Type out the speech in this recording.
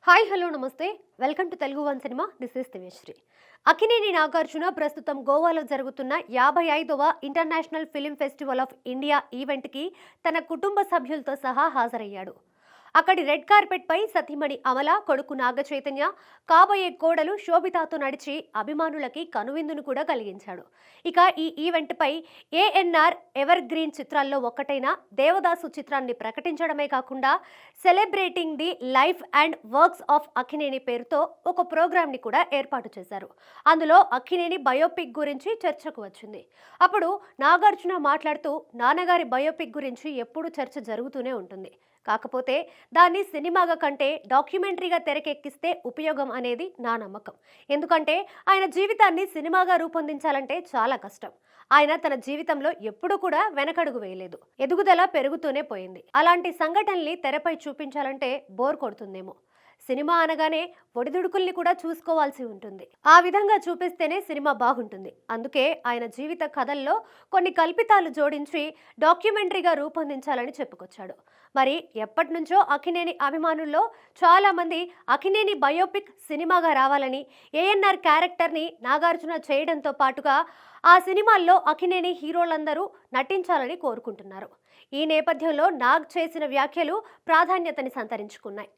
Hi hello namaste welcome to Telugu one cinema. This is Diveshri. Akkineni Nagarjuna ప్రస్తుతం గోవాలో జరుగుతున్న 55వ international film festival of India ఈవెంట్కి తన కుటుంబ సభ్యులతో సహా హాజరయ్యాడు. అక్కడి రెడ్ కార్పెట్ పై సతీమణి అమల, కొడుకు నాగ చైతన్య, కాబోయే కోడలు శోభితాతో నడిచి అభిమానులకి కనువిందును కూడా కలిగించాడు. ఇక ఈ ఈవెంట్ పై ఏఎన్ఆర్ ఎవర్ గ్రీన్ చిత్రాల్లో ఒక్కటైన దేవదాసు చిత్రాన్ని ప్రకటించడమే కాకుండా celebrating the life and works of Akkineni పేరుతో ఒక ప్రోగ్రామ్ ని కూడా ఏర్పాటు చేశారు. అందులో అక్కినేని బయోపిక్ గురించి చర్చకు వచ్చింది. అప్పుడు నాగార్జున మాట్లాడుతూ, నాన్నగారి బయోపిక్ గురించి ఎప్పుడు చర్చ జరుగుతూనే ఉంటుంది, కాకపోతే దాన్ని సినిమాగా కంటే డాక్యుమెంటరీగా తెరకెక్కిస్తే ఉపయోగం అనేది నా నమ్మకం. ఎందుకంటే ఆయన జీవితాన్ని సినిమాగా రూపొందించాలంటే చాలా కష్టం. ఆయన తన జీవితంలో ఎప్పుడూ కూడా వెనకడుగు వేయలేదు. ఎదుగుదల పెరుగుతూనే పోయింది. అలాంటి సంఘటనల్ని తెరపై చూపించాలంటే బోర్ కొడుతుందేమో. సినిమా అనగానే ఒడిదుడుకుల్ని కూడా చూసుకోవాల్సి ఉంటుంది. ఆ విధంగా చూపిస్తేనే సినిమా బాగుంటుంది. అందుకే ఆయన జీవిత కథల్లో కొన్ని కల్పితాలు జోడించి డాక్యుమెంటరీగా రూపొందించాలని చెప్పుకొచ్చాడు. మరి ఎప్పటి నుంచో అక్కినేని అభిమానుల్లో చాలా మంది అక్కినేని బయోపిక్ సినిమాగా రావాలని, ఏఎన్ఆర్ క్యారెక్టర్ని నాగార్జున చేయడంతో పాటుగా ఆ సినిమాల్లో అక్కినేని హీరోలందరూ నటించాలని కోరుకుంటున్నారు. ఈ నేపథ్యంలో నాగ్ చేసిన వ్యాఖ్యలు ప్రాధాన్యతని సంతరించుకున్నాయి.